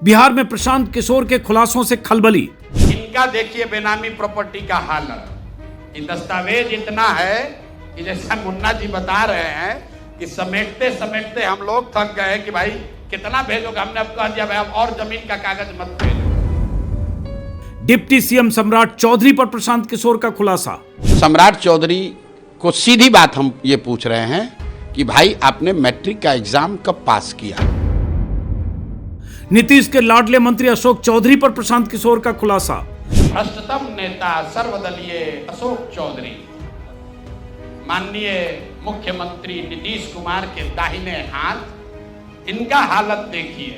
बिहार में प्रशांत किशोर के खुलासों से खलबली। इनका देखिए बेनामी प्रॉपर्टी का हालत, ये दस्तावेज इतना है कि जैसा मुन्ना जी बता रहे हैं कि समेटते समेटते हम लोग थक गए कि भाई कितना भेजोगे। हमने अब कह दिया भाई अब और जमीन का कागज मत भेजो। डिप्टी सीएम सम्राट चौधरी पर प्रशांत किशोर का खुलासा। सम्राट चौधरी को सीधी बात हम ये पूछ रहे हैं कि भाई आपने मैट्रिक का एग्जाम कब पास किया। नीतीश के लाडले मंत्री अशोक चौधरी पर प्रशांत किशोर का खुलासा। भ्रष्टतम नेता सर्वदलीय अशोक चौधरी माननीय मुख्यमंत्री नीतीश कुमार के दाहिने हाथ, इनका हालत देखिए।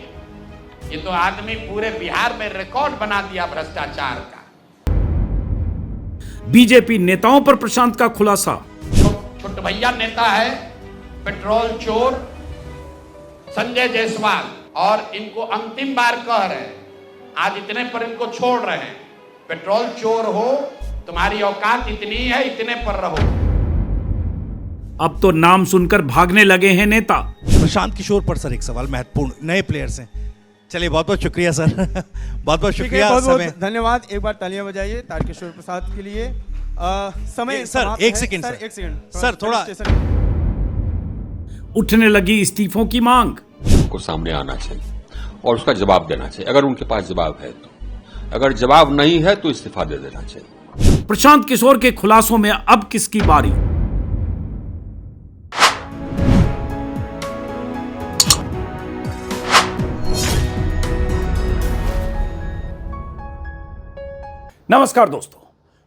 ये तो आदमी पूरे बिहार में रिकॉर्ड बना दिया भ्रष्टाचार का। बीजेपी नेताओं पर प्रशांत का खुलासा। छोट भैया नेता है पेट्रोल चोर संजय जायसवाल, और इनको अंतिम बार कह रहे हैं, आज इतने पर इनको छोड़ रहे हैं। पेट्रोल चोर हो, तुम्हारी औकात इतनी है, इतने पर रहो। अब तो नाम सुनकर भागने लगे हैं नेता। प्रशांत किशोर पर सर एक सवाल महत्वपूर्ण, नए प्लेयर्स हैं। चलिए बहुत बहुत शुक्रिया सर, बहुत बहुत शुक्रिया। बहुत बहुत समय धन्यवाद। एक बार तालियां बजाइए तारकिशोर प्रसाद के लिए। समय सर समाप्त एक है। सेकंड सर, एक सेकंड सर थोड़ा उठने लगी इस्तीफों की मांग। को सामने आना चाहिए और उसका जवाब देना चाहिए, अगर उनके पास जवाब है तो। अगर जवाब नहीं है तो इस्तीफा दे देना चाहिए। प्रशांत किशोर के खुलासों में अब किसकी बारी? नमस्कार दोस्तों,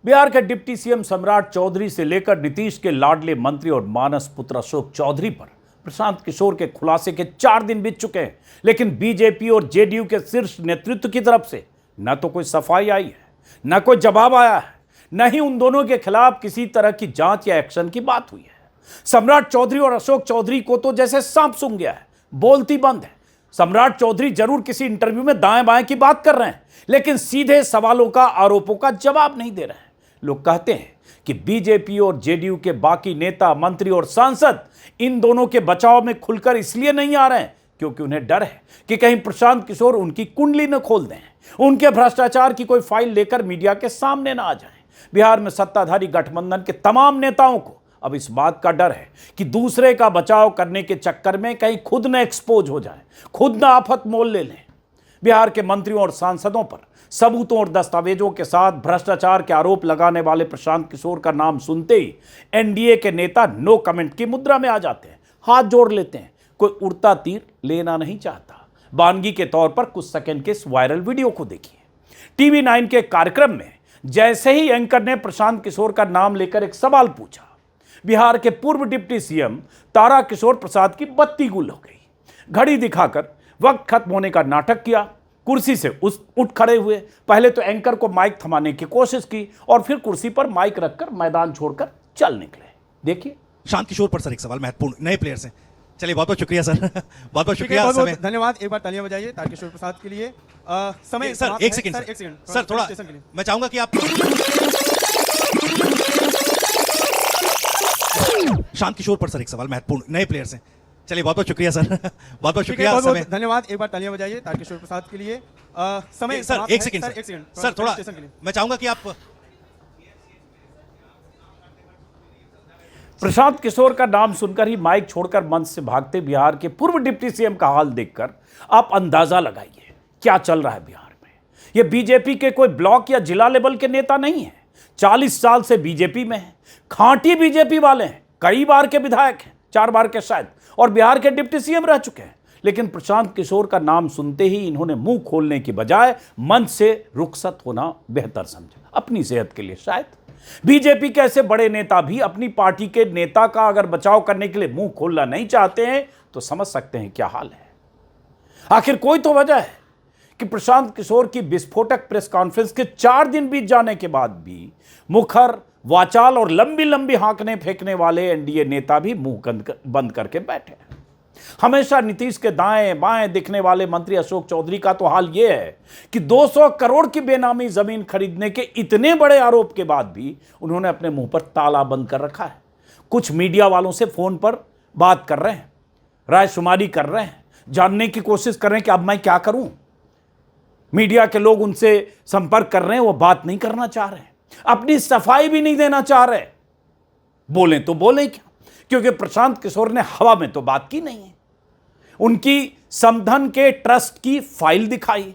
बिहार के डिप्टी सीएम सम्राट चौधरी से लेकर नीतीश के लाडले मंत्री और मानस पुत्र अशोक चौधरी पर प्रशांत किशोर के खुलासे के 4 दिन बीत चुके हैं, लेकिन बीजेपी और जेडीयू के शीर्ष नेतृत्व की तरफ से न तो कोई सफाई आई है, न कोई जवाब आया है, न ही उन दोनों के खिलाफ किसी तरह की जांच या एक्शन की बात हुई है। सम्राट चौधरी और अशोक चौधरी को तो जैसे सांप सूंघ गया है, बोलती बंद है। सम्राट चौधरी जरूर किसी इंटरव्यू में दाएं बाएं की बात कर रहे हैं, लेकिन सीधे सवालों का, आरोपों का जवाब नहीं दे रहे हैं। लोग कहते हैं कि बीजेपी और जेडीयू के बाकी नेता, मंत्री और सांसद इन दोनों के बचाव में खुलकर इसलिए नहीं आ रहे हैं क्योंकि उन्हें डर है कि कहीं प्रशांत किशोर उनकी कुंडली न खोल दें, उनके भ्रष्टाचार की कोई फाइल लेकर मीडिया के सामने न आ जाएं। बिहार में सत्ताधारी गठबंधन के तमाम नेताओं को अब इस बात का डर है कि दूसरे का बचाव करने के चक्कर में कहीं खुद न एक्सपोज हो जाए, खुद न आफत मोल ले लें। बिहार के मंत्रियों और सांसदों पर सबूतों और दस्तावेजों के साथ भ्रष्टाचार के आरोप लगाने वाले प्रशांत किशोर का नाम सुनते ही एनडीए के नेता नो कमेंट की मुद्रा में आ जाते हैं, हाथ जोड़ लेते हैं। कोई उड़ता तीर लेना नहीं चाहता। वानगी के तौर पर कुछ सेकंड के इस वायरल वीडियो को देखिए। टीवी 9 के कार्यक्रम में जैसे ही एंकर ने प्रशांत किशोर का नाम लेकर एक सवाल पूछा, बिहार के पूर्व डिप्टी सीएम तारा किशोर प्रसाद की बत्ती गुल हो गई। घड़ी दिखाकर वक्त खत्म होने का नाटक किया, कुर्सी से उठ खड़े हुए। पहले तो एंकर को माइक थमाने की कोशिश की और फिर कुर्सी पर माइक रखकर मैदान छोड़कर चल निकले। देखिए प्रशांत किशोर पर सर एक सवाल महत्वपूर्ण, नए प्लेयर्स हैं। चलिए बहुत बहुत शुक्रिया सर, बहुत बहुत शुक्रिया। बहुत समय बहुत धन्यवाद। एक बार तालियां बजाइए तारकिशोर प्रसाद के लिए। समय सर समाप्त एक है। सेकंड एक सेकंड सर थोड़ा स्टेशन के लिए। मैं चाहूंगा कि आप प्रशांत किशोर पर सर एक सवाल महत्वपूर्ण, नए प्लेयर्स हैं। चलिए बहुत बहुत शुक्रिया सर, बहुत बहुत शुक्रिया। बहुत समय बहुत धन्यवाद। एक बार तालियां बजाइए तारकिशोर प्रसाद के लिए। समय सर समाप्त एक है। सेकंड एक सेकंड सर थोड़ा स्टेशन के लिए। मैं चाहूंगा कि आप प्रशांत किशोर का नाम सुनकर ही माइक छोड़कर मंच से भागते बिहार के पूर्व डिप्टी सीएम का हाल देखकर आप अंदाजा लगाइए क्या चल रहा है बिहार में। ये बीजेपी के कोई ब्लॉक या जिला लेवल के नेता नहीं है, 40 साल से बीजेपी में है, खांटी बीजेपी वाले हैं, कई बार के विधायक हैं, 4 बार के शायद, और बिहार के डिप्टी सीएम रह चुके हैं। लेकिन प्रशांत किशोर का नाम सुनते ही इन्होंने मुंह खोलने की बजाय मंच से रुखसत होना बेहतर समझा, अपनी सेहत के लिए शायद। बीजेपी के ऐसे बड़े नेता भी अपनी पार्टी के नेता का अगर बचाव करने के लिए मुंह खोलना नहीं चाहते हैं तो समझ सकते हैं क्या हाल है। आखिर कोई तो वजह है कि प्रशांत किशोर की विस्फोटक प्रेस कॉन्फ्रेंस के 4 दिन बीत जाने के बाद भी मुखर, वाचाल और लंबी लंबी हांकने फेंकने वाले एनडीए नेता भी मुंह बंद करके बैठे हैं। हमेशा नीतीश के दाएं बाएं दिखने वाले मंत्री अशोक चौधरी का तो हाल यह है कि 200 करोड़ की बेनामी जमीन खरीदने के इतने बड़े आरोप के बाद भी उन्होंने अपने मुंह पर ताला बंद कर रखा है। कुछ मीडिया वालों से फोन पर बात कर रहे हैं, रायशुमारी कर रहे हैं, जानने की कोशिश कर रहे हैं कि अब मैं क्या करूं। मीडिया के लोग उनसे संपर्क कर रहे हैं, वो बात नहीं करना चाह रहे, अपनी सफाई भी नहीं देना चाह रहे। बोलें तो बोलें क्या, क्योंकि प्रशांत किशोर ने हवा में तो बात की नहीं है। उनकी समधन के ट्रस्ट की फाइल दिखाई,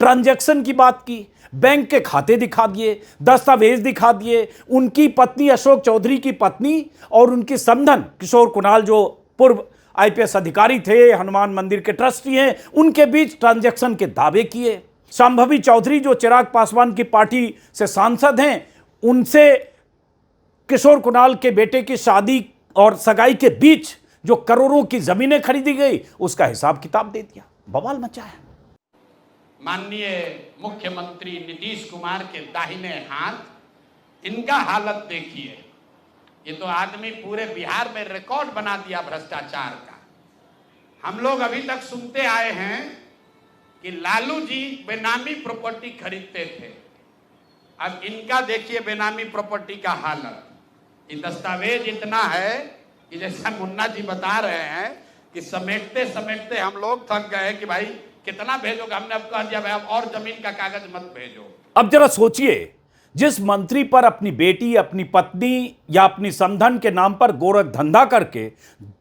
ट्रांजैक्शन की बात की, बैंक के खाते दिखा दिए, दस्तावेज दिखा दिए। उनकी पत्नी अशोक चौधरी की पत्नी और उनकी समधन किशोर कुणाल, जो पूर्व आईपीएस अधिकारी थे, हनुमान मंदिर के ट्रस्टी हैं, उनके बीच ट्रांजैक्शन के दावे किए। संभवी चौधरी जो चिराग पासवान की पार्टी से सांसद हैं, उनसे किशोर कुणाल के बेटे की शादी और सगाई के बीच जो करोड़ों की जमीनें खरीदी गई, उसका हिसाब किताब दे दिया। बवाल मचा है। माननीय मुख्यमंत्री नीतीश कुमार के दाहिने हाथ, इनका हालत देखिए। ये तो आदमी पूरे बिहार में रिकॉर्ड बना दिया भ्रष्टाचार का। हम लोग अभी तक सुनते आए हैं कि लालू जी बेनामी प्रॉपर्टी खरीदते थे। अब इनका देखिए बेनामी प्रॉपर्टी का हालत। ये दस्तावेज इतना है कि जैसा मुन्ना जी बता रहे हैं कि समेटते समेटते हम लोग थक गए कि भाई कितना भेजोगे। हमने अब कह दिया भाई अब और जमीन का कागज मत भेजो। अब जरा सोचिए, जिस मंत्री पर अपनी बेटी, अपनी पत्नी या अपनी समधन के नाम पर गोरख धंधा करके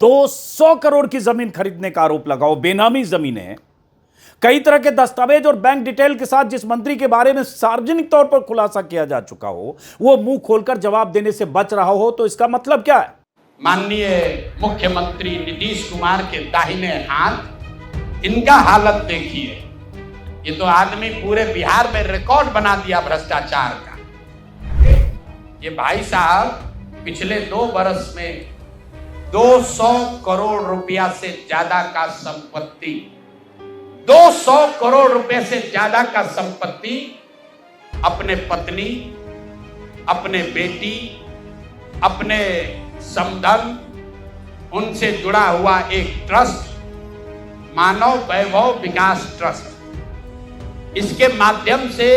200 करोड़ की जमीन खरीदने का आरोप लगाओ, बेनामी जमीनें, कई तरह के दस्तावेज और बैंक डिटेल के साथ जिस मंत्री के बारे में सार्वजनिक तौर पर खुलासा किया जा चुका हो, वो मुंह खोलकर जवाब देने से बच रहा हो, तो इसका मतलब क्या है? माननीय मुख्यमंत्री नीतीश कुमार के दाहिने हाथ, इनका हालत देखिए। ये तो आदमी पूरे बिहार में रिकॉर्ड बना दिया भ्रष्टाचार का। ये भाई साहब पिछले 2 वर्ष में 200 करोड़ रुपया से ज्यादा का संपत्ति, 200 करोड़ रुपए से ज्यादा का संपत्ति अपने पत्नी, अपने बेटी, अपने समधन, उनसे जुड़ा हुआ एक ट्रस्ट, मानव वैभव विकास ट्रस्ट, इसके माध्यम से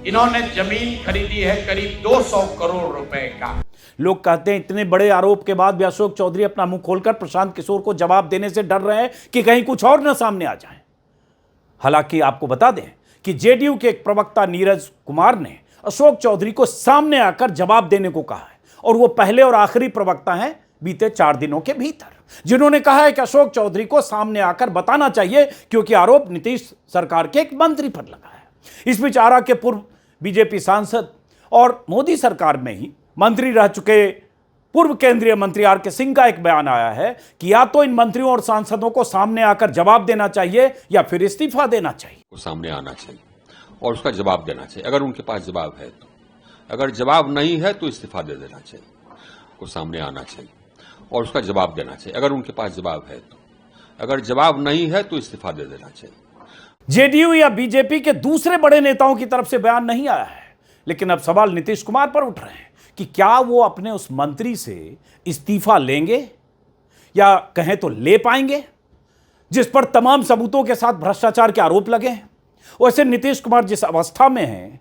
इन्होंने जमीन खरीदी है करीब 200 करोड़ रुपए का। लोग कहते हैं इतने बड़े आरोप के बाद भी अशोक चौधरी अपना मुंह खोलकर प्रशांत किशोर को जवाब देने से डर रहे हैं कि कहीं कुछ और न सामने आ जाए। हालांकि आपको बता दें कि जेडीयू के एक प्रवक्ता नीरज कुमार ने अशोक चौधरी को सामने आकर जवाब देने को कहा है, और वो पहले और आखिरी प्रवक्ता हैं बीते 4 दिनों के भीतर जिन्होंने कहा है कि अशोक चौधरी को सामने आकर बताना चाहिए, क्योंकि आरोप नीतीश सरकार के एक मंत्री पर लगा है। इस बीच आरा के पूर्व बीजेपी सांसद और मोदी सरकार में ही मंत्री रह चुके पूर्व केंद्रीय मंत्री आर.के. सिंह का एक बयान आया है कि या तो इन मंत्रियों और सांसदों को सामने आकर जवाब देना चाहिए या फिर इस्तीफा देना चाहिए। वो सामने आना चाहिए और उसका जवाब देना चाहिए, अगर उनके पास जवाब है तो। अगर जवाब नहीं है तो इस्तीफा दे देना चाहिए। वो सामने आना चाहिए और उसका जवाब देना चाहिए, अगर उनके पास जवाब है तो। अगर जवाब नहीं है तो इस्तीफा दे देना चाहिए। जेडीयू या बीजेपी के दूसरे बड़े नेताओं की तरफ से बयान नहीं आया है, लेकिन अब सवाल नीतीश कुमार पर उठ रहे हैं कि क्या वो अपने उस मंत्री से इस्तीफा लेंगे या कहें तो ले पाएंगे, जिस पर तमाम सबूतों के साथ भ्रष्टाचार के आरोप लगे हैं। वैसे नीतीश कुमार जिस अवस्था में हैं,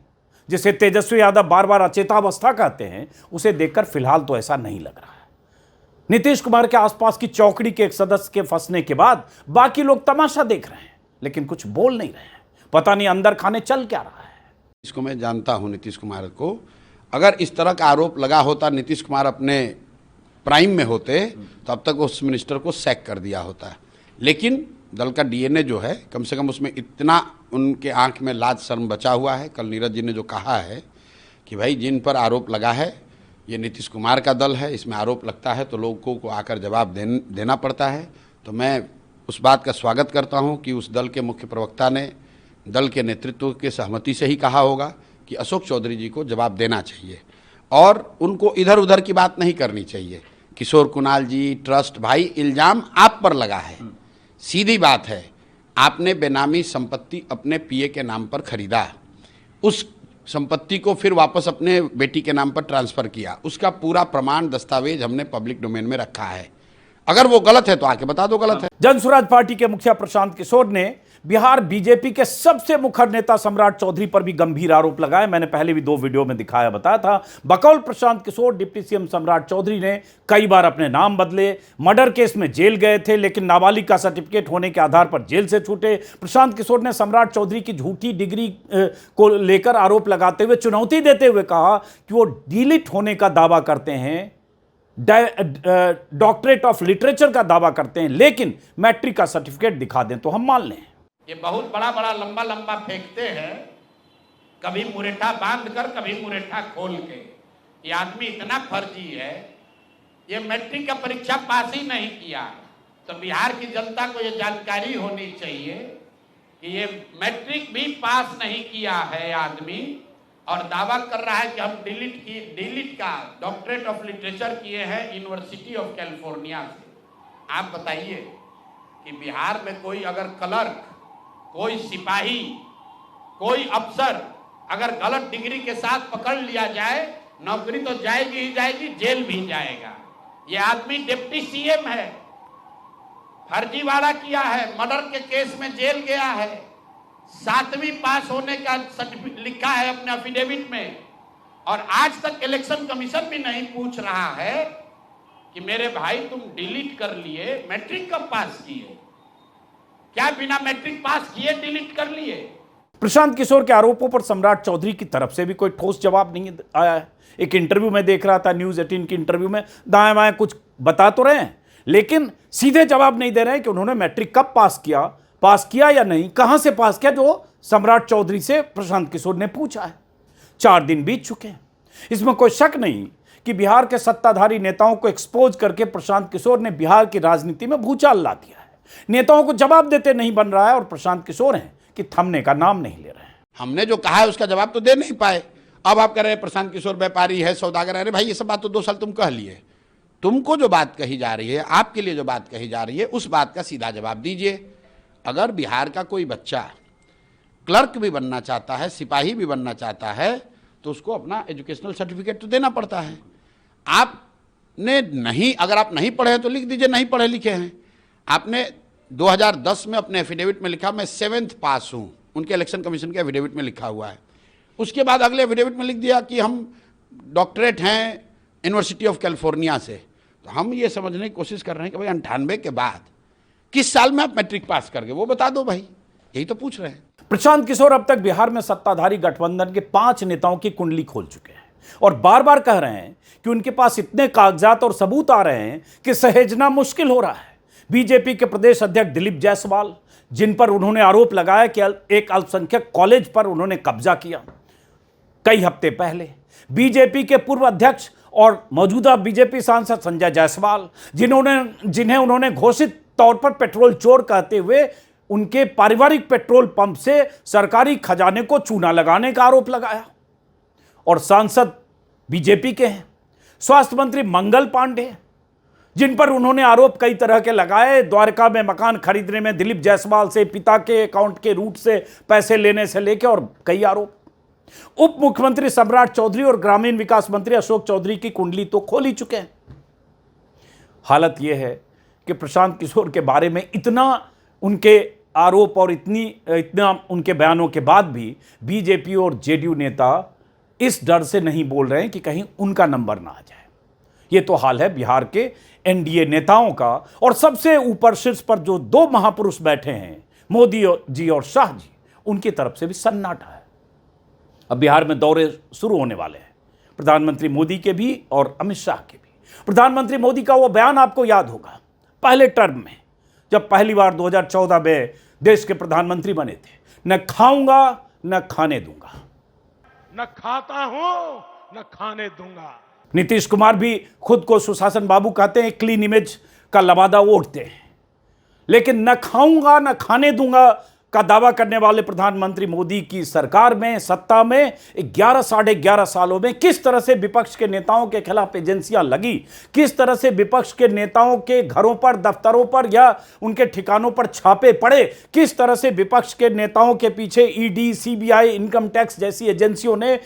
जिसे तेजस्वी यादव बार बार अचेतावस्था कहते हैं, उसे देखकर फिलहाल तो ऐसा नहीं लग रहा है। नीतीश कुमार के आसपास की चौकड़ी के एक सदस्य के फंसने के बाद बाकी लोग तमाशा देख रहे हैं, लेकिन कुछ बोल नहीं रहे हैं। पता नहीं अंदर खाने चल क्या रहा है। इसको मैं जानता हूं नीतीश कुमार को। अगर इस तरह का आरोप लगा होता, नीतीश कुमार अपने प्राइम में होते, तो अब तक उस मिनिस्टर को सैक कर दिया होता। लेकिन दल का डीएनए जो है, कम से कम उसमें इतना उनके आंख में लाज शर्म बचा हुआ है। कल नीरज जी ने जो कहा है कि भाई जिन पर आरोप लगा है ये नीतीश कुमार का दल है, इसमें आरोप लगता है तो लोगों को आकर जवाब देना पड़ता है। तो मैं उस बात का स्वागत करता हूं कि उस दल के मुख्य प्रवक्ता ने दल के नेतृत्व के सहमति से ही कहा होगा कि अशोक चौधरी जी को जवाब देना चाहिए और उनको इधर उधर की बात नहीं करनी चाहिए। किशोर कुणाल जी, ट्रस्ट, भाई इल्ज़ाम आप पर लगा है, सीधी बात है। आपने बेनामी संपत्ति अपने पीए के नाम पर खरीदा, उस संपत्ति को फिर वापस अपने बेटी के नाम पर ट्रांसफ़र किया, उसका पूरा प्रमाण दस्तावेज हमने पब्लिक डोमेन में रखा है। अगर वो गलत है तो आके बता दो गलत है। जनसुराज पार्टी के मुखिया प्रशांत किशोर ने बिहार बीजेपी के सबसे मुखर नेता सम्राट चौधरी पर भी गंभीर आरोप लगाए। मैंने पहले भी 2 वीडियो में दिखाया बताया था। बकौल प्रशांत किशोर, डिप्टी सीएम सम्राट चौधरी ने कई बार अपने नाम बदले, मर्डर केस में जेल गए थे लेकिन नाबालिग का सर्टिफिकेट होने के आधार पर जेल से छूटे। प्रशांत किशोर ने सम्राट चौधरी की झूठी डिग्री को लेकर आरोप लगाते हुए चुनौती देते हुए कहा कि वो डिलीट होने का दावा करते हैं, डॉक्टरेट ऑफ लिटरेचर का दावा करते हैं, लेकिन मैट्रिक का सर्टिफिकेट दिखा दें तो हम मान लें। ये बहुत बड़ा बड़ा लंबा लंबा फेंकते हैं, कभी मुरेठा बांध कर कभी मुरेठा खोल के। ये आदमी इतना फर्जी है, ये मैट्रिक का परीक्षा पास ही नहीं किया। तो बिहार की जनता को ये जानकारी होनी चाहिए कि ये मैट्रिक भी पास नहीं किया है आदमी, और दावा कर रहा है कि हम डिलीट का डॉक्टरेट ऑफ लिटरेचर किए हैं यूनिवर्सिटी ऑफ कैलिफोर्निया से। आप बताइए कि बिहार में कोई अगर क्लर्क, कोई सिपाही, कोई अफसर अगर गलत डिग्री के साथ पकड़ लिया जाए, नौकरी तो जाएगी ही जाएगी, जेल भी जाएगा। ये आदमी डिप्टी सीएम है, फर्जीवाड़ा किया है, मर्डर के केस में जेल गया है, 7वीं पास होने का सर्टिफिकेट लिखा है अपने एफिडेविट में, और आज तक इलेक्शन कमीशन भी नहीं पूछ रहा है कि मेरे भाई तुम डिलीट कर लिए, मैट्रिक कब पास किए? क्या बिना मैट्रिक पास किए डिलीट कर लिए? प्रशांत किशोर के आरोपों पर सम्राट चौधरी की तरफ से भी कोई ठोस जवाब नहीं आया है। एक इंटरव्यू में देख रहा था, न्यूज़ 18 की इंटरव्यू में दाएं बाएं कुछ बता तो रहे हैं, लेकिन सीधे जवाब नहीं दे रहे हैं कि उन्होंने मैट्रिक कब पास किया या नहीं, कहां से पास किया, जो सम्राट चौधरी से प्रशांत किशोर ने पूछा है। 4 दिन बीत चुके हैं। इसमें कोई शक नहीं कि बिहार के सत्ताधारी नेताओं को एक्सपोज करके प्रशांत किशोर ने बिहार की राजनीति में भूचाल ला दिया है। नेताओं को जवाब देते नहीं बन रहा है और प्रशांत किशोर हैं कि थमने का नाम नहीं ले रहे हैं। हमने जो कहा है उसका जवाब तो दे नहीं पाए। अब आप कह रहे हैं प्रशांत किशोर व्यापारी है, सौदागर है। अरे भाई, ये सब बात तो 2 साल तुम कह लिए। तुमको जो बात कही जा रही है, आपके लिए जो बात कही जा रही है, उस बात का सीधा जवाब दीजिए। अगर बिहार का कोई बच्चा क्लर्क भी बनना चाहता है, सिपाही भी बनना चाहता है, तो उसको अपना एजुकेशनल सर्टिफिकेट तो देना पड़ता है। आपने नहीं, अगर आप नहीं पढ़े हैं तो लिख दीजिए नहीं पढ़े लिखे हैं। आपने 2010 में अपने एफिडेविट में लिखा मैं 7th पास हूँ, उनके इलेक्शन कमीशन के एफिडेविट में लिखा हुआ है। उसके बाद अगले एफिडेविट में लिख दिया कि हम डॉक्टरेट हैं यूनिवर्सिटी ऑफ कैलिफोर्निया से। तो हम ये समझने की कोशिश कर रहे हैं कि भाई 98 के बाद किस साल में आप मैट्रिक पास कर गए, वो बता दो भाई, यही तो पूछ रहे हैं। प्रशांत किशोर अब तक बिहार में सत्ताधारी गठबंधन के 5 नेताओं की कुंडली खोल चुके हैं और बार बार कह रहे हैं कि उनके पास इतने कागजात और सबूत आ रहे हैं कि सहेजना मुश्किल हो रहा है। बीजेपी के प्रदेश अध्यक्ष दिलीप जायसवाल, जिन पर उन्होंने आरोप लगाया कि एक अल्पसंख्यक कॉलेज पर उन्होंने कब्जा किया। कई हफ्ते पहले बीजेपी के पूर्व अध्यक्ष और मौजूदा बीजेपी सांसद संजय जायसवाल, जिन्हें उन्होंने घोषित तौर पर पेट्रोल चोर कहते हुए उनके पारिवारिक पेट्रोल पंप से सरकारी खजाने को चूना लगाने का आरोप लगाया। और सांसद बीजेपी के हैं स्वास्थ्य मंत्री मंगल पांडे, जिन पर उन्होंने आरोप कई तरह के लगाए। द्वारका में मकान खरीदने में दिलीप जायसवाल से पिता के अकाउंट के रूट से पैसे लेने से लेकर और कई आरोप। उप मुख्यमंत्री सम्राट चौधरी और ग्रामीण विकास मंत्री अशोक चौधरी की कुंडली तो खोल ही चुके हैं। हालत यह है कि प्रशांत किशोर के बारे में इतना उनके आरोप और इतना उनके बयानों के बाद भी बीजेपी और जेडीयू नेता इस डर से नहीं बोल रहे हैं कि कहीं उनका नंबर ना आ जाए। ये तो हाल है बिहार के एनडीए नेताओं का। और सबसे ऊपर शीर्ष पर जो 2 महापुरुष बैठे हैं, मोदी जी और शाह जी, उनकी तरफ से भी सन्नाटा है। अब बिहार में दौरे शुरू होने वाले हैं, प्रधानमंत्री मोदी के भी और अमित शाह के भी। प्रधानमंत्री मोदी का वो बयान आपको याद होगा पहले टर्म में, जब पहली बार 2014 में देश के प्रधानमंत्री बने थे, न खाऊंगा न खाने दूंगा। न खाता हूं न खाने दूंगा। नीतीश कुमार भी खुद को सुशासन बाबू कहते हैं, क्लीन इमेज का लबादा ओढ़ते हैं, लेकिन न खाऊंगा न खाने दूंगा का दावा करने वाले प्रधानमंत्री मोदी की सरकार में, सत्ता में 11 साढ़े 11 सालों में किस तरह से विपक्ष के नेताओं के खिलाफ एजेंसियां लगी, किस तरह से विपक्ष के नेताओं के घरों पर, दफ्तरों पर या उनके ठिकानों पर छापे पड़े, किस तरह से विपक्ष के नेताओं के पीछे ईडी, सीबीआई, इनकम टैक्स जैसी एजेंसियों ने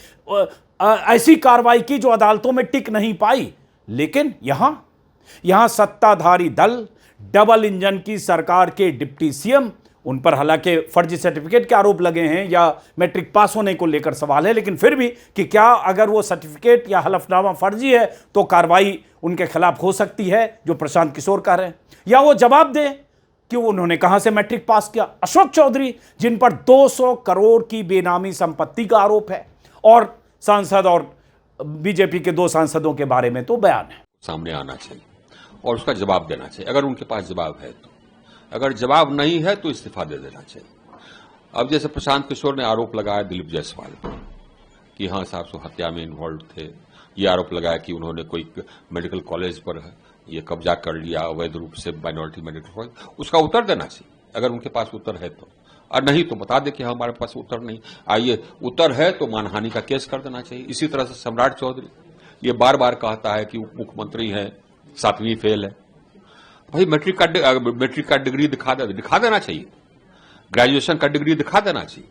ऐसी कार्रवाई की जो अदालतों में टिक नहीं पाई। लेकिन यहां सत्ताधारी दल, डबल इंजन की सरकार के डिप्टी सीएम उन पर हालांकि फर्जी सर्टिफिकेट के आरोप लगे हैं या मैट्रिक पास होने को लेकर सवाल है, लेकिन फिर भी कि क्या अगर वो सर्टिफिकेट या हलफनामा फर्जी है तो कार्रवाई उनके खिलाफ हो सकती है, जो प्रशांत किशोर कह रहे हैं, या वो जवाब दें कि उन्होंने कहां से मैट्रिक पास किया। अशोक चौधरी जिन पर 200 करोड़ की बेनामी संपत्ति का आरोप है, और सांसद और बीजेपी के 2 सांसदों के बारे में तो बयान है, सामने आना चाहिए और उसका जवाब देना चाहिए अगर उनके पास जवाब है तो। अगर जवाब नहीं है तो इस्तीफा दे देना चाहिए। अब जैसे प्रशांत किशोर ने आरोप लगाया दिलीप जायसवाल पर कि हाँ साहब सो हत्या में इन्वॉल्व थे, ये आरोप लगाया कि उन्होंने कोई मेडिकल कॉलेज पर ये कब्जा कर लिया अवैध रूप से, माइनॉरिटी मेडिकल कॉलेज, उसका उत्तर देना चाहिए अगर उनके पास उत्तर है तो। और नहीं तो बता दे कि हमारे पास उत्तर नहीं, आइए उत्तर है तो मानहानि का केस कर देना चाहिए। इसी तरह से सम्राट चौधरी ये बार बार कहता है कि उप मुख्यमंत्री है, 7वीं फेल है। भाई मैट्रिक का डिग्री दिखा देना चाहिए, ग्रेजुएशन का डिग्री दिखा देना चाहिए।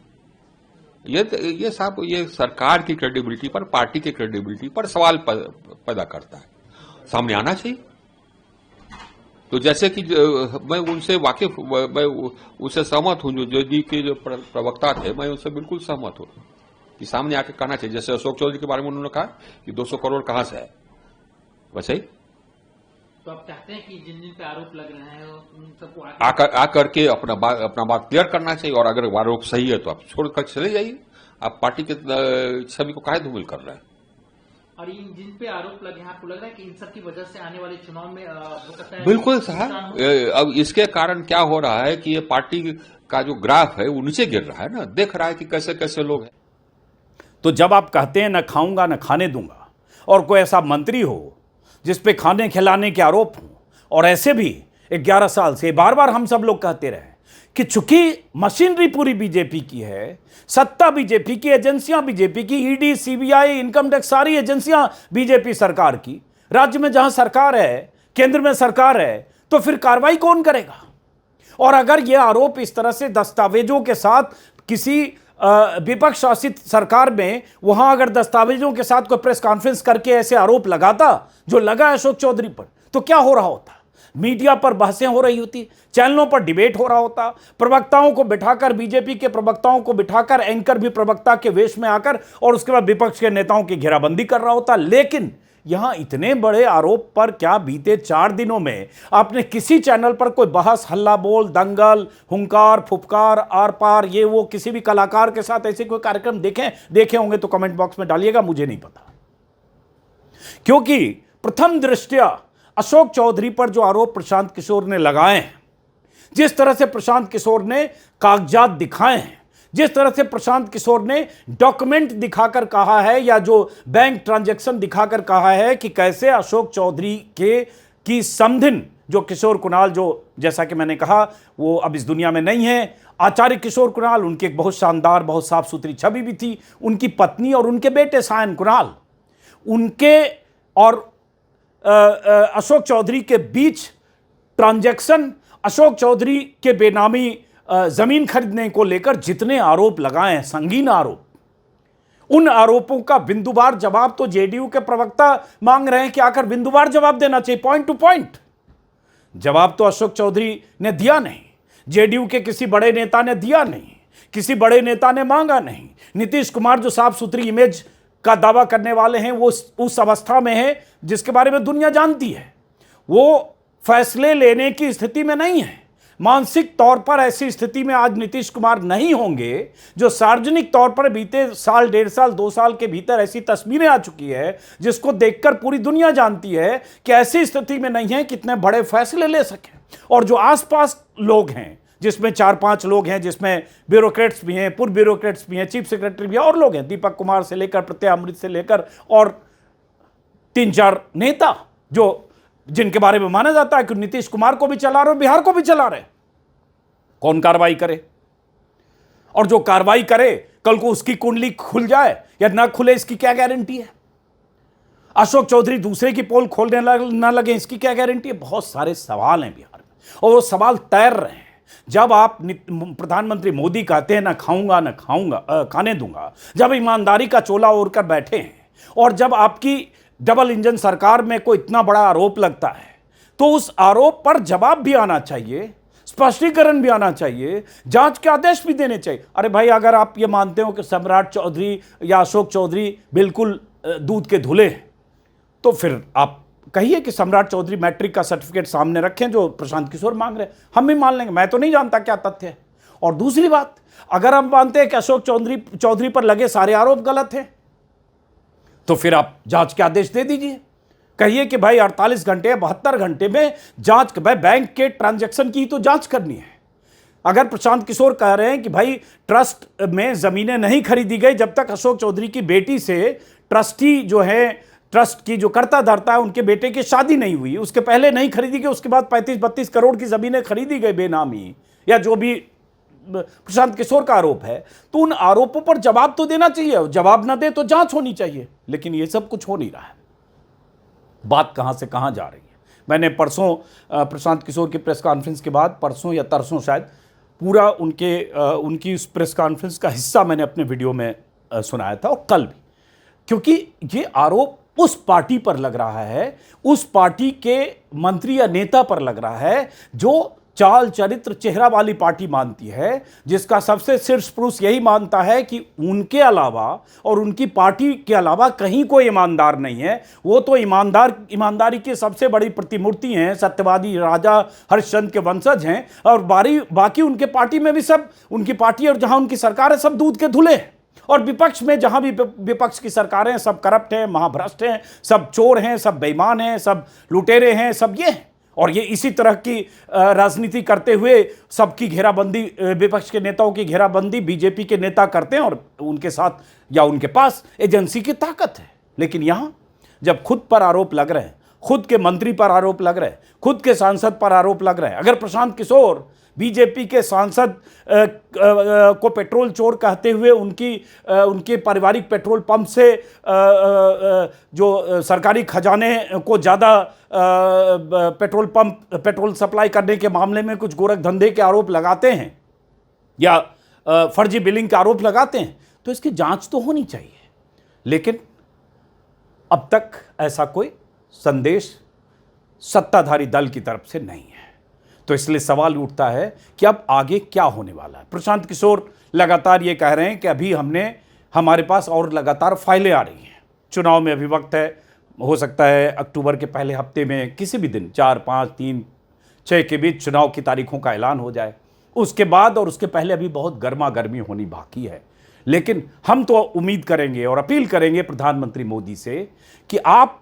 ये साहब ये सरकार की क्रेडिबिलिटी पर, पार्टी की क्रेडिबिलिटी पर सवाल पैदा करता है, सामने आना चाहिए। तो जैसे कि मैं उनसे वाकिफ, मैं उससे सहमत हूं, जो जेडी के जो प्रवक्ता थे, मैं उनसे बिल्कुल सहमत हूं कि सामने आके कहना चाहिए। जैसे अशोक चौधरी के बारे में उन्होंने कहा कि 200 करोड़ कहां से है, वैसे ही तो आप चाहते हैं कि जिन जिन पे आरोप लग रहे हैं उन सबको आकर के अपना बात क्लियर करना चाहिए, और अगर आरोप सही है तो आप छोड़कर चले जाइए। आप पार्टी के छवि को काहे धूमिल कर रहे हैं। और इन जिन पे आरोप लगे हैं, आपको लग रहा है कि इन सब की वजह से आने वाले चुनाव में हो सकता है? बिल्कुल साहब, अब इसके कारण क्या हो रहा है कि ये पार्टी का जो ग्राफ है वो नीचे गिर रहा है ना, देख रहा है कि कैसे कैसे लोग हैं। तो जब आप कहते हैं न खाऊंगा न खाने दूंगा, और कोई ऐसा मंत्री हो जिस पे खाने खिलाने के आरोप हों, और ऐसे भी 11 साल से बार बार हम सब लोग कहते रहे कि चूंकि मशीनरी पूरी बीजेपी की है, सत्ता बीजेपी की, एजेंसियां बीजेपी की, ईडी, सीबीआई, इनकम टैक्स, सारी एजेंसियां बीजेपी सरकार की, राज्य में जहां सरकार है, केंद्र में सरकार है, तो फिर कार्रवाई कौन करेगा? और अगर यह आरोप इस तरह से दस्तावेजों के साथ किसी विपक्ष शासित सरकार में, वहां अगर दस्तावेजों के साथ कोई प्रेस कॉन्फ्रेंस करके ऐसे आरोप लगाता जो लगा अशोक चौधरी पर, तो क्या हो रहा होता? मीडिया पर बहसें हो रही होती, चैनलों पर डिबेट हो रहा होता, प्रवक्ताओं को बिठाकर, बीजेपी के प्रवक्ताओं को बिठाकर, एंकर भी प्रवक्ता के वेश में आकर, और उसके बाद विपक्ष के नेताओं की घेराबंदी कर रहा होता। लेकिन यहां इतने बड़े आरोप पर क्या बीते 4 दिनों में आपने किसी चैनल पर कोई बहस, हल्ला बोल, दंगल, हुंकार, फुफकार, आर पार, ये वो, किसी भी कलाकार के साथ ऐसे कोई कार्यक्रम देखे होंगे तो कमेंट बॉक्स में डालिएगा, मुझे नहीं पता। क्योंकि प्रथम दृष्टया अशोक चौधरी पर जो आरोप प्रशांत किशोर ने लगाए हैं, जिस तरह से प्रशांत किशोर ने कागजात दिखाए हैं, जिस तरह से प्रशांत किशोर ने डॉक्यूमेंट दिखाकर कहा है, या जो बैंक ट्रांजैक्शन दिखाकर कहा है कि कैसे अशोक चौधरी की समधिन जो किशोर कुणाल, जो जैसा कि मैंने कहा वो अब इस दुनिया में नहीं है, आचार्य किशोर कुणाल, उनकी एक बहुत शानदार, बहुत साफ सुथरी छवि भी थी, उनकी पत्नी और उनके बेटे सायन कुणाल, उनके और अशोक चौधरी के बीच ट्रांजैक्शन, अशोक चौधरी के बेनामी जमीन खरीदने को लेकर जितने आरोप लगाए हैं, संगीन आरोप, उन आरोपों का बिंदुवार जवाब तो जेडीयू के प्रवक्ता मांग रहे हैं कि आकर बिंदुवार जवाब देना चाहिए, पॉइंट टू पॉइंट। जवाब तो अशोक चौधरी ने दिया नहीं, जेडीयू के किसी बड़े नेता ने दिया नहीं, किसी बड़े नेता ने मांगा नहीं। नीतीश कुमार जो साफ सुथरी इमेज का दावा करने वाले हैं, वो उस अवस्था में है जिसके बारे में दुनिया जानती है, वो फैसले लेने की स्थिति में नहीं है। मानसिक तौर पर ऐसी स्थिति में आज नीतीश कुमार नहीं होंगे, जो सार्वजनिक तौर पर बीते साल, 1.5 साल, 2 साल के भीतर ऐसी तस्वीरें आ चुकी है जिसको देखकर पूरी दुनिया जानती है कि ऐसी स्थिति में नहीं है कितने बड़े फैसले ले सके। और जो आसपास लोग हैं, जिसमें 4-5 लोग हैं, जिसमें ब्यूरोक्रेट्स भी हैं, पूर्व ब्यूरोक्रेट्स भी हैं, चीफ सेक्रेटरी भी हैं, और लोग हैं, दीपक कुमार से लेकर, प्रत्यय अमृत से लेकर, और 3-4 नेता जो जिनके बारे में माना जाता है कि नीतीश कुमार को भी चला रहे, बिहार को भी चला रहे। कौन कार्रवाई करे? और जो कार्रवाई करे, कल को उसकी कुंडली खुल जाए या ना खुले, इसकी क्या गारंटी है? अशोक चौधरी दूसरे की पोल खोलने ना लगे, इसकी क्या गारंटी है? बहुत सारे सवाल हैं बिहार में, और वो सवाल तैर रहे हैं। जब आप प्रधानमंत्री मोदी कहते हैं ना खाऊंगा ना खाने दूंगा, जब ईमानदारी का चोला ओढ़कर बैठे हैं, और जब आपकी डबल इंजन सरकार में कोई इतना बड़ा आरोप लगता है, तो उस आरोप पर जवाब भी आना चाहिए, स्पष्टीकरण भी आना चाहिए, जांच के आदेश भी देने चाहिए। अरे भाई, अगर आप ये मानते हो कि सम्राट चौधरी या अशोक चौधरी बिल्कुल दूध के धुले हैं, तो फिर आप कहिए कि सम्राट चौधरी मैट्रिक का सर्टिफिकेट सामने रखें जो प्रशांत किशोर मांग रहे हैं, हम भी मान लेंगे। मैं तो नहीं जानता क्या तथ्य है। और दूसरी बात, अगर हम मानते हैं कि अशोक चौधरी पर लगे सारे आरोप गलत हैं, तो फिर आप जांच के आदेश दे दीजिए। कहिए कि भाई 48 घंटे या 72 घंटे में जांच, भाई बैंक के ट्रांजैक्शन की तो जांच करनी है। अगर प्रशांत किशोर कह रहे हैं कि भाई ट्रस्ट में जमीनें नहीं खरीदी गई जब तक अशोक चौधरी की बेटी से ट्रस्टी जो है, ट्रस्ट की जो कर्ता धर्ता है, उनके बेटे की शादी नहीं हुई, उसके पहले नहीं खरीदी गई, उसके बाद 35-32 करोड़ की जमीनें खरीदी गई बेनामी, या जो भी प्रशांत किशोर का आरोप है, तो उन आरोपों पर जवाब तो देना चाहिए। जवाब ना दे तो जांच होनी चाहिए, लेकिन ये सब कुछ हो नहीं रहा है। बात कहां से कहां जा रही है। मैंने परसों प्रशांत किशोर की प्रेस कॉन्फ्रेंस के बाद, परसों या तरसों शायद, पूरा उनकी उस प्रेस कॉन्फ्रेंस का हिस्सा मैंने अपने वीडियो में सुनाया था, और कल भी, क्योंकि ये आरोप उस पार्टी पर लग रहा है, उस पार्टी के मंत्री या नेता पर लग रहा है जो चाल चरित्र चेहरा वाली पार्टी मानती है, जिसका सबसे शीर्ष पुरुष यही मानता है कि उनके अलावा और उनकी पार्टी के अलावा कहीं कोई ईमानदार नहीं है। वो तो ईमानदारी की सबसे बड़ी प्रतिमूर्ति हैं, सत्यवादी राजा हरिश्चंद्र के वंशज हैं, और बाकी उनके पार्टी में भी सब, उनकी पार्टी और जहां उनकी सरकार है सब दूध के धुले हैं। और विपक्ष में जहां भी विपक्ष की सरकारें, सब करप्ट हैं, महाभ्रष्ट हैं, सब चोर हैं, सब बेईमान हैं, सब लुटेरे हैं, सब ये हैं। और ये इसी तरह की राजनीति करते हुए सबकी घेराबंदी, विपक्ष के नेताओं की घेराबंदी बीजेपी के नेता करते हैं, और उनके साथ या उनके पास एजेंसी की ताकत है। लेकिन यहां जब खुद पर आरोप लग रहे हैं, खुद के मंत्री पर आरोप लग रहे हैं, खुद के सांसद पर आरोप लग रहे हैं, अगर प्रशांत किशोर बीजेपी के सांसद को पेट्रोल चोर कहते हुए उनके पारिवारिक पेट्रोल पंप से जो सरकारी खजाने को ज़्यादा पेट्रोल सप्लाई करने के मामले में कुछ गोरख धंधे के आरोप लगाते हैं या फर्जी बिलिंग के आरोप लगाते हैं, तो इसकी जांच तो होनी चाहिए। लेकिन अब तक ऐसा कोई संदेश सत्ताधारी दल की तरफ से नहीं है। तो इसलिए सवाल उठता है कि अब आगे क्या होने वाला है। प्रशांत किशोर लगातार ये कह रहे हैं कि अभी हमारे पास और लगातार फाइलें आ रही हैं, चुनाव में अभी वक्त है, हो सकता है अक्टूबर के पहले हफ्ते में किसी भी दिन 4, 5, 3, 6 के बीच चुनाव की तारीखों का ऐलान हो जाए। उसके बाद और उसके पहले अभी बहुत गर्मा गर्मी होनी बाकी है। लेकिन हम तो उम्मीद करेंगे और अपील करेंगे प्रधानमंत्री मोदी से कि आप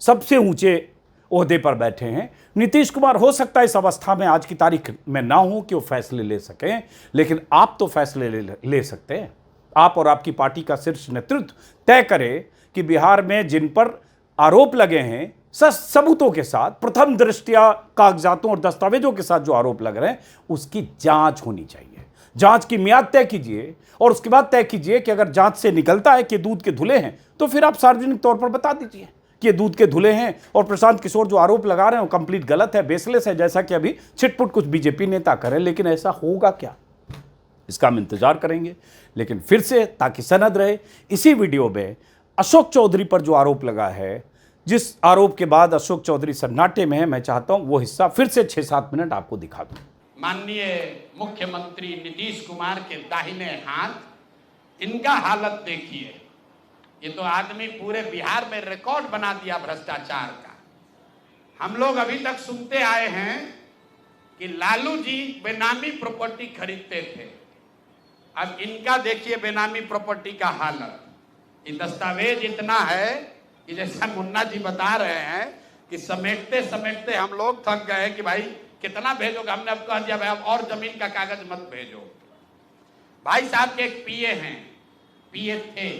सबसे ऊंचे ओहदे पर बैठे हैं। नीतीश कुमार हो सकता है इस अवस्था में आज की तारीख में ना हो कि वो फैसले ले सकें, लेकिन आप तो फैसले ले सकते हैं। आप और आपकी पार्टी का शीर्ष नेतृत्व तय करे कि बिहार में जिन पर आरोप लगे हैं, सबूतों के साथ, प्रथम दृष्टया कागजातों और दस्तावेजों के साथ जो आरोप लग रहे हैं, उसकी जांच होनी चाहिए। जांच की मियाद तय कीजिए और उसके बाद तय कीजिए कि अगर जांच से निकलता है कि दूध के धुले हैं, तो फिर आप सार्वजनिक तौर पर बता दीजिए कि ये दूध के धुले हैं और प्रशांत किशोर जो आरोप लगा रहे हैं वो कंप्लीट गलत है, बेसलेस है, जैसा कि अभी छिटपुट कुछ बीजेपी नेता करें। लेकिन ऐसा होगा क्या, इसका हम इंतजार करेंगे। लेकिन फिर से ताकि सनद रहे, इसी वीडियो में अशोक चौधरी पर जो आरोप लगा है, जिस आरोप के बाद अशोक चौधरी सन्नाटे में है, मैं चाहता हूं वो हिस्सा फिर से 6-7 मिनट आपको दिखा दूं। माननीय मुख्यमंत्री नीतीश कुमार के दाहिने हाथ, इनका हालत देखिए। ये तो आदमी पूरे बिहार में रिकॉर्ड बना दिया भ्रष्टाचार का। हम लोग अभी तक सुनते आए हैं कि लालू जी बेनामी प्रॉपर्टी खरीदते थे। अब इनका देखिए बेनामी प्रॉपर्टी का हालत। ये दस्तावेज इतना है कि जैसा मुन्ना जी बता रहे हैं कि समेटते समेटते हम लोग थक गए कि भाई कितना भेजोगे। हमने अब कह दिया भाई अब और जमीन का कागज मत भेजो। भाई साहब के एक पीए हैं, पीए थे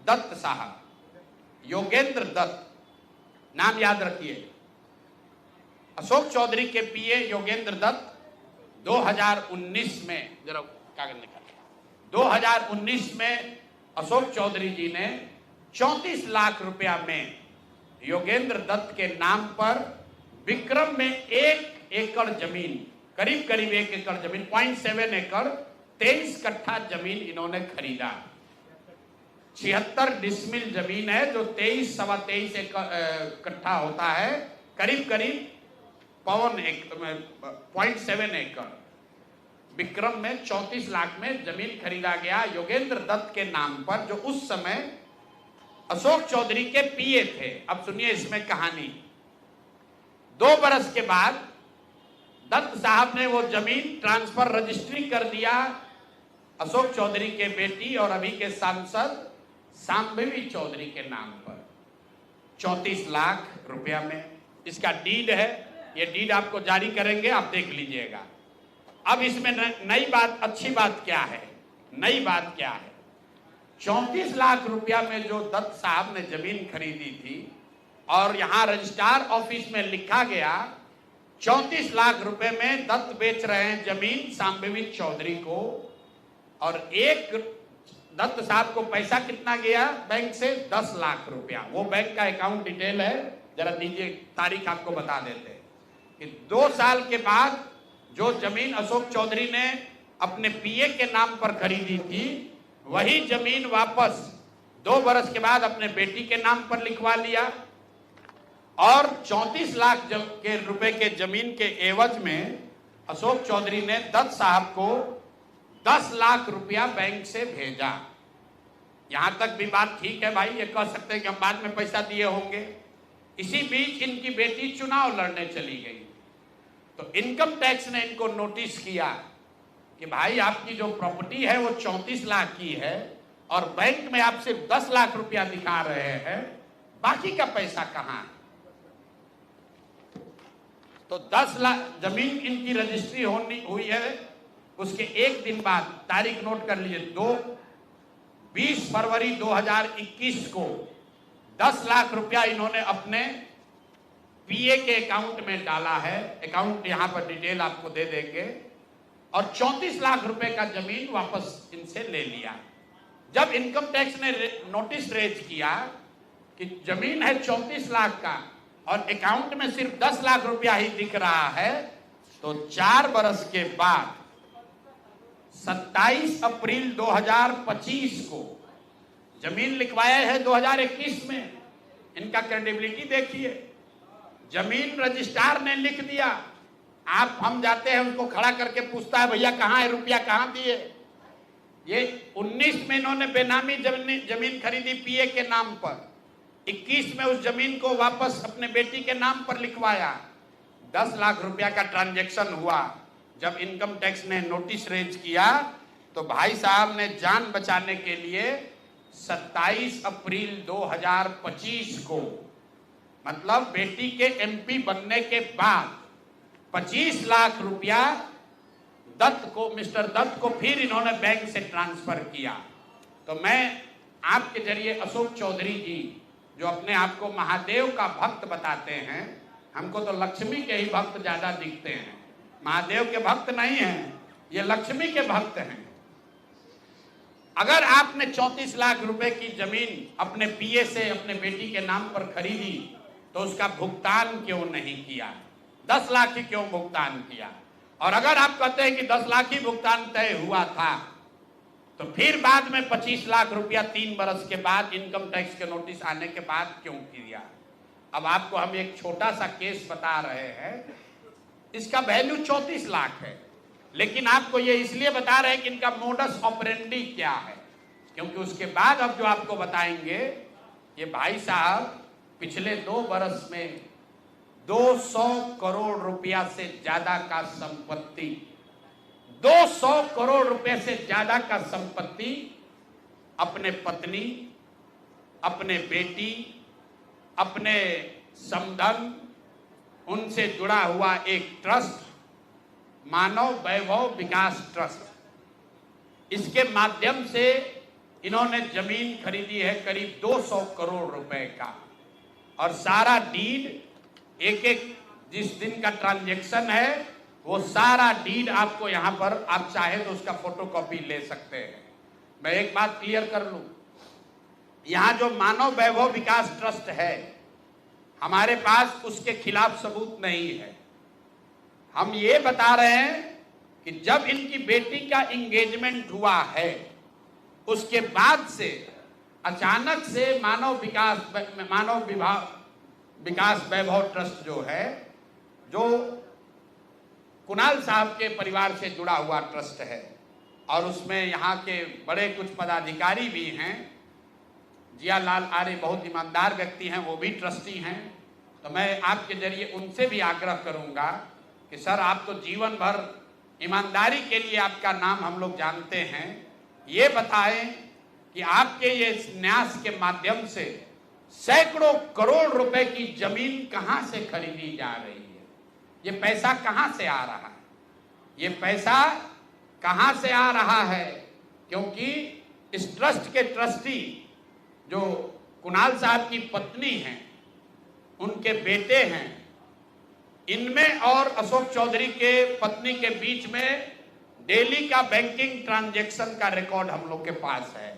दत्त साहब, योगेंद्र दत्त, नाम याद रखिए। अशोक चौधरी के पीए योगेंद्र दत्त 2019 में, जरा कागज निकाल, 2019 में अशोक चौधरी जी ने 34 लाख रुपया में योगेंद्र दत्त के नाम पर विक्रम में 1 एकड़ जमीन, करीब करीब 1 एकड़ जमीन, 0.7 एकड़, 23 कट्ठा जमीन इन्होंने खरीदा। 76 डिसमिल जमीन है जो 23 सवा 23 कट्ठा होता है, करीब करीब 0.7 एकड़ विक्रम में 34 लाख में जमीन खरीदा गया योगेंद्र दत्त के नाम पर, जो उस समय अशोक चौधरी के पीए थे। अब सुनिए इसमें कहानी। 2 बरस के बाद दत्त साहब ने वो जमीन ट्रांसफर रजिस्ट्री कर दिया अशोक चौधरी के बेटी और अभी के सांसद सांबवी चौधरी के नाम पर 34 लाख रुपया में। इसका डीड है, ये डीड आपको जारी करेंगे, आप देख लीजिएगा। अब इसमें नई बात, अच्छी बात क्या है, नई बात क्या है? 34 लाख रुपया में जो दत्त साहब ने जमीन खरीदी थी और यहां रजिस्ट्रार ऑफिस में लिखा गया 34 लाख रुपए में दत्त बेच रहे हैं जमीन सांबवी चौधरी को, और एक दत्त साहब को पैसा कितना गया बैंक से? 10 लाख रुपया। वो बैंक का अकाउंट डिटेल है, जरा दीजिए, तारीख आपको बता देते हैं कि 2 साल के बाद जो जमीन अशोक चौधरी ने अपने पीए के नाम पर खरीदी थी, वही जमीन वापस 2 बरस के बाद अपने बेटी के नाम पर लिखवा लिया, और 34 लाख के रुपए के जमीन के एवज में अशोक चौधरी ने दत्त साहब को 10 लाख रुपया बैंक से भेजा। यहां तक भी बात ठीक है भाई, ये कह सकते हैं कि हम बाद में पैसा दिए होंगे। इसी बीच इनकी बेटी चुनाव लड़ने चली गई, तो इनकम टैक्स ने इनको नोटिस किया कि भाई आपकी जो प्रॉपर्टी है वो 34 लाख की है और बैंक में आप सिर्फ 10 लाख रुपया दिखा रहे हैं, बाकी का पैसा कहां है? तो 10 लाख जमीन इनकी रजिस्ट्री हुई है। उसके एक दिन बाद, तारीख नोट कर लीजिए, 20 फरवरी 2021 को 10 लाख रुपया इन्होंने अपने पीए के अकाउंट में डाला है। अकाउंट यहां पर डिटेल आपको दे देंगे, और 34 लाख रुपए का जमीन वापस इनसे ले लिया। जब इनकम टैक्स ने नोटिस रेज किया कि जमीन है 34 लाख का और अकाउंट में सिर्फ 10 लाख रुपया ही दिख रहा है, तो 4 बरस के बाद 27 अप्रैल 2025 को जमीन लिखवाया है 2021 में। इनका क्रेडिबिलिटी देखिए, जमीन रजिस्ट्रार ने लिख दिया, आप हम जाते हैं उनको खड़ा करके पूछता है भैया कहाँ है रुपया, कहाँ दिए? ये 19 में इन्होंने बेनामी जमीन खरीदी पीए के नाम पर, 21 में उस जमीन को वापस अपने बेटी के नाम पर लिखवाया। 10 लाख रुपया का ट्रांजैक्शन हुआ। जब इनकम टैक्स ने नोटिस रेज किया तो भाई साहब ने जान बचाने के लिए 27 अप्रैल 2025 को, मतलब बेटी के एमपी बनने के बाद 25 लाख रुपया दत्त को, मिस्टर दत्त को फिर इन्होंने बैंक से ट्रांसफर किया। तो मैं आपके जरिए अशोक चौधरी जी, जो अपने आप को महादेव का भक्त बताते हैं, हमको तो लक्ष्मी के ही भक्त ज्यादा दिखते हैं, महादेव के भक्त नहीं हैं, ये लक्ष्मी के भक्त हैं। अगर आपने 34 लाख रुपए की जमीन अपने पीए से अपने बेटी के नाम पर खरीदी तो उसका भुगतान क्यों नहीं किया? 10 लाख ही क्यों भुगतान किया? और अगर आप कहते हैं कि 10 लाख ही भुगतान तय हुआ था, तो फिर बाद में 25 लाख रुपया 3 बरस के बाद इनकम टैक्स के नोटिस आने के बाद क्यों किया? अब आपको हम एक छोटा सा केस बता रहे हैं, इसका वैल्यू 34 लाख है, लेकिन आपको ये इसलिए बता रहे हैं कि इनका मोडस ऑपरेंडी क्या है, क्योंकि उसके बाद अब जो आपको बताएंगे, ये भाई साहब पिछले 2 बरस में 200 करोड़ रुपया से ज्यादा का संपत्ति, 200 करोड़ रुपए से ज्यादा का संपत्ति अपने पत्नी, अपने बेटी, अपने समधन, उनसे जुड़ा हुआ एक ट्रस्ट, मानव वैभव विकास ट्रस्ट, इसके माध्यम से इन्होंने जमीन खरीदी है करीब 200 करोड़ रुपए का, और सारा डीड एक जिस दिन का ट्रांजैक्शन है वो सारा डीड आपको यहां पर, आप चाहे तो उसका फोटोकॉपी ले सकते हैं। मैं एक बात क्लियर कर लूं, यहां जो मानव वैभव विकास ट्रस्ट है, हमारे पास उसके खिलाफ सबूत नहीं है। हम ये बता रहे हैं कि जब इनकी बेटी का एंगेजमेंट हुआ है, उसके बाद से अचानक से मानव विकास वैभव ट्रस्ट जो है जो कुणाल साहब के परिवार से जुड़ा हुआ ट्रस्ट है और उसमें यहाँ के बड़े कुछ पदाधिकारी भी हैं। जियालाल आर्य बहुत ईमानदार व्यक्ति हैं, वो भी ट्रस्टी हैं। तो मैं आपके जरिए उनसे भी आग्रह करूँगा कि सर, आप तो जीवन भर ईमानदारी के लिए आपका नाम हम लोग जानते हैं, ये बताएं कि आपके ये न्यास के माध्यम से सैकड़ों करोड़ रुपए की जमीन कहां से खरीदी जा रही है, ये पैसा कहां से आ रहा है, ये पैसा कहां से आ रहा है। क्योंकि इस ट्रस्ट के ट्रस्टी जो कुणाल साहब की पत्नी हैं, उनके बेटे हैं, इनमें और अशोक चौधरी के पत्नी के बीच में डेली का बैंकिंग ट्रांजैक्शन का रिकॉर्ड हम लोग के पास है।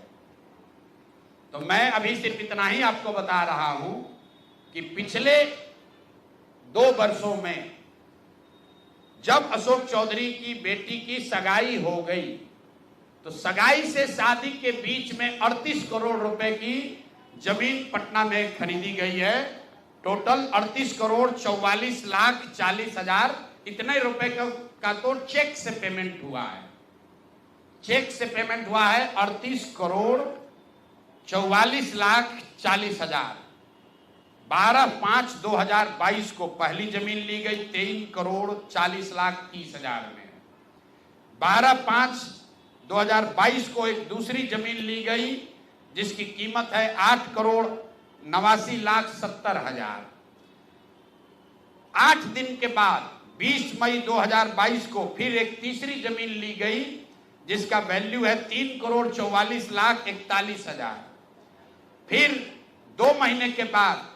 तो मैं अभी सिर्फ इतना ही आपको बता रहा हूं कि पिछले 2 वर्षों में जब अशोक चौधरी की बेटी की सगाई हो गई, तो सगाई से शादी के बीच में 38 करोड़ रुपए की जमीन पटना में खरीदी गई है। टोटल 38 करोड़ 44 लाख 40 हजार इतने रुपए का तो चेक से पेमेंट हुआ है। चेक से पेमेंट हुआ है 38 करोड़ 44 लाख 40 हजार। 12/5/2022 को पहली जमीन ली गई 23 करोड़ 40 लाख 30 हजार में। 12/5/2022 को एक दूसरी जमीन ली गई जिसकी कीमत है 8 करोड़ 89 लाख 70 हजार। 8 दिन के बाद 20 मई 2022 को फिर एक तीसरी जमीन ली गई जिसका वैल्यू है 3 करोड़ 44 लाख 41 हजार। फिर 2 महीने के बाद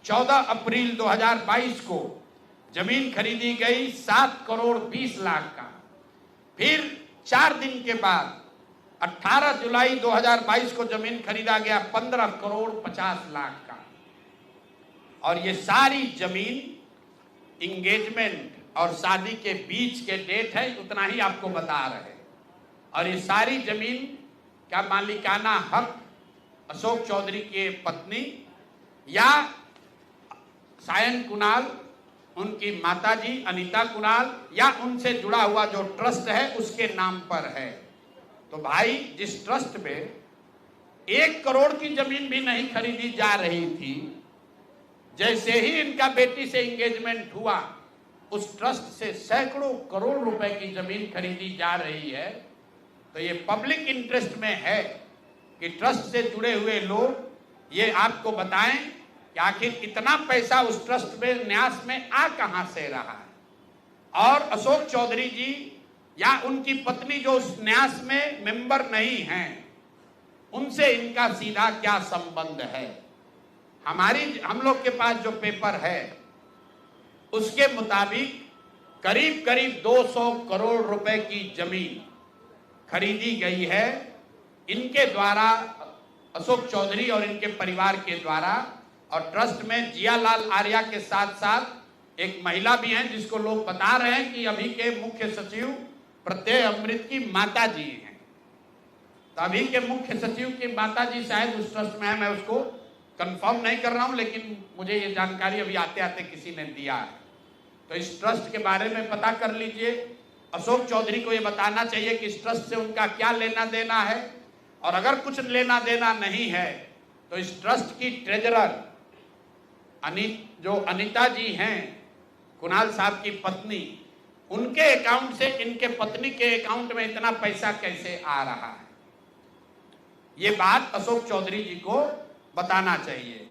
14 अप्रैल 2022 को जमीन खरीदी गई 7 करोड़ 20 लाख का। फिर 4 दिन के बाद 18 जुलाई 2022 को जमीन खरीदा गया 15 करोड़ 50 लाख का। और ये सारी जमीन इंगेजमेंट और शादी के बीच के डेट है, उतना ही आपको बता रहे। और ये सारी जमीन का मालिकाना हक अशोक चौधरी के पत्नी या सायन कुणाल, उनकी माताजी अनीता कुणाल या उनसे जुड़ा हुआ जो ट्रस्ट है उसके नाम पर है। तो भाई, जिस ट्रस्ट में 1 करोड़ की जमीन भी नहीं खरीदी जा रही थी, जैसे ही इनका बेटी से एंगेजमेंट हुआ उस ट्रस्ट से सैकड़ों करोड़ रुपए की जमीन खरीदी जा रही है। तो ये पब्लिक इंटरेस्ट में है कि ट्रस्ट से जुड़े हुए लोग ये आपको बताएं कि आखिर इतना पैसा उस ट्रस्ट में न्यास में आ कहां से रहा है। और अशोक चौधरी जी या उनकी पत्नी जो उस न्यास में मेंबर नहीं हैं, उनसे इनका सीधा क्या संबंध है। हम लोग के पास जो पेपर है उसके मुताबिक करीब करीब 200 करोड़ रुपए की जमीन खरीदी गई है इनके द्वारा, अशोक चौधरी और इनके परिवार के द्वारा। और ट्रस्ट में जियालाल आर्या के साथ साथ एक महिला भी हैं जिसको लोग बता रहे हैं कि अभी के मुख्य सचिव प्रत्यय अमृत की माता जी हैं। तो अभी के मुख्य सचिव की माता जी शायद उस ट्रस्ट में है, मैं उसको कंफर्म नहीं कर रहा हूं, लेकिन मुझे ये जानकारी अभी आते आते किसी ने दिया है। तो इस ट्रस्ट के बारे में पता कर लीजिए। अशोक चौधरी को ये बताना चाहिए कि इस ट्रस्ट से उनका क्या लेना देना है, और अगर कुछ लेना देना नहीं है तो इस ट्रस्ट की ट्रेजरर जो अनीता जी हैं, कुणाल साहब की पत्नी, उनके अकाउंट से इनके पत्नी के अकाउंट में इतना पैसा कैसे आ रहा है, ये बात अशोक चौधरी जी को बताना चाहिए।